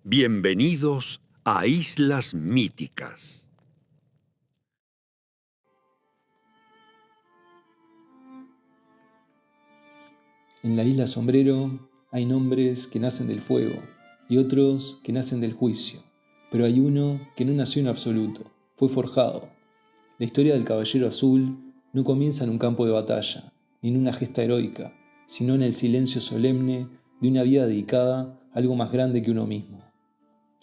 Bienvenidos a Islas Míticas. En la isla Sombrero hay nombres que nacen del fuego y otros que nacen del juicio, pero hay uno que no nació en absoluto, fue forjado. La historia del Caballero Azul no comienza en un campo de batalla, ni en una gesta heroica, sino en el silencio solemne de una vida dedicada a algo más grande que uno mismo.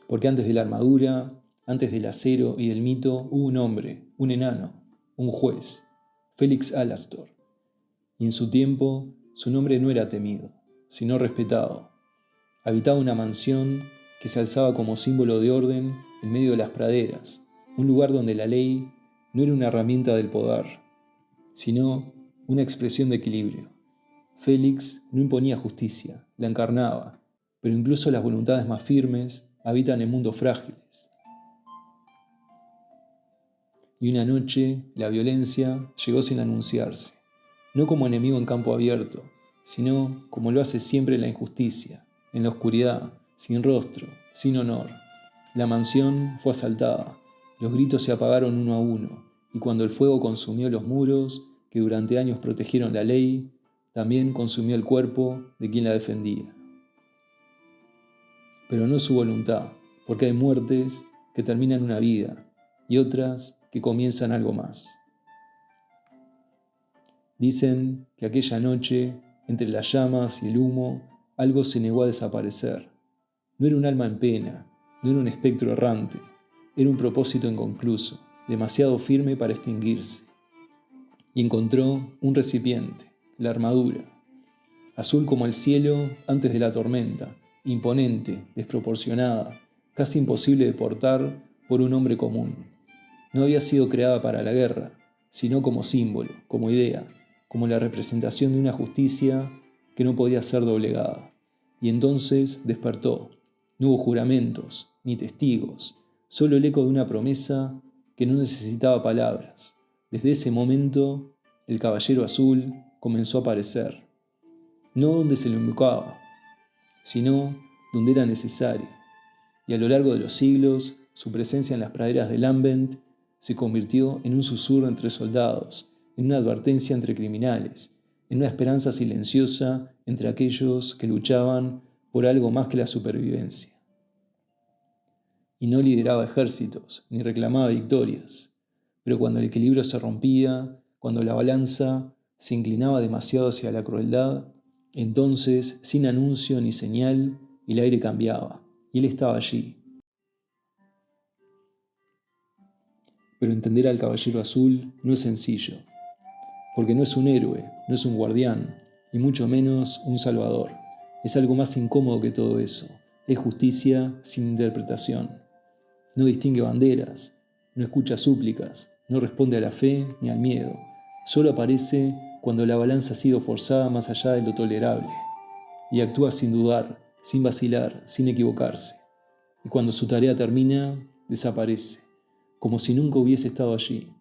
Porque antes de la armadura, antes del acero y del mito, hubo un hombre, un enano, un juez, Félix Alastor. Y en su tiempo, su nombre no era temido, sino respetado. Habitaba una mansión que se alzaba como símbolo de orden en medio de las praderas, un lugar donde la ley no era una herramienta del poder, sino una expresión de equilibrio. Félix no imponía justicia, la encarnaba, pero incluso las voluntades más firmes habitan en mundos frágiles. Y una noche, la violencia llegó sin anunciarse, no como enemigo en campo abierto, sino como lo hace siempre la injusticia, en la oscuridad, sin rostro, sin honor. La mansión fue asaltada, los gritos se apagaron uno a uno, y cuando el fuego consumió los muros que durante años protegieron la ley, también consumió el cuerpo de quien la defendía. Pero no su voluntad, porque hay muertes que terminan una vida y otras que comienzan algo más. Dicen que aquella noche, entre las llamas y el humo, algo se negó a desaparecer. No era un alma en pena, no era un espectro errante, era un propósito inconcluso, demasiado firme para extinguirse. Y encontró un recipiente, la armadura, azul como el cielo antes de la tormenta, imponente, desproporcionada, casi imposible de portar por un hombre común. No había sido creada para la guerra, sino como símbolo, como idea, como la representación de una justicia que no podía ser doblegada. Y entonces despertó. No hubo juramentos, ni testigos, solo el eco de una promesa que no necesitaba palabras. Desde ese momento, el Caballero Azul comenzó a aparecer, no donde se lo invocaba, sino donde era necesario. Y a lo largo de los siglos, su presencia en las praderas de Lambeth se convirtió en un susurro entre soldados, en una advertencia entre criminales, en una esperanza silenciosa entre aquellos que luchaban por algo más que la supervivencia. Y no lideraba ejércitos, ni reclamaba victorias, pero cuando el equilibrio se rompía, cuando la balanza se inclinaba demasiado hacia la crueldad, entonces, sin anuncio ni señal, el aire cambiaba, y él estaba allí. Pero entender al Caballero Azul no es sencillo, porque no es un héroe, no es un guardián, y mucho menos un salvador. Es algo más incómodo que todo eso. Es justicia sin interpretación. No distingue banderas, no escucha súplicas, no responde a la fe ni al miedo. Solo aparece cuando la balanza ha sido forzada más allá de lo tolerable. Y actúa sin dudar, sin vacilar, sin equivocarse. Y cuando su tarea termina, desaparece, como si nunca hubiese estado allí,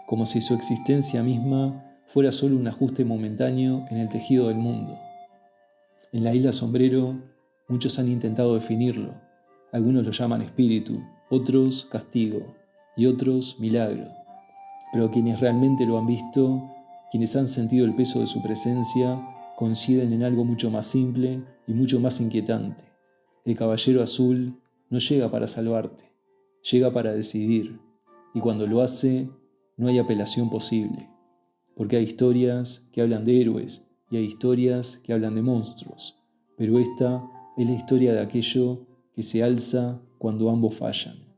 como si su existencia misma fuera solo un ajuste momentáneo en el tejido del mundo. En la isla Sombrero, muchos han intentado definirlo. Algunos lo llaman espíritu, otros castigo y otros milagro. Pero quienes realmente lo han visto, quienes han sentido el peso de su presencia, coinciden en algo mucho más simple y mucho más inquietante. El Caballero Azul no llega para salvarte, llega para decidir, y cuando lo hace, no hay apelación posible, porque hay historias que hablan de héroes y hay historias que hablan de monstruos, pero esta es la historia de aquello que se alza cuando ambos fallan.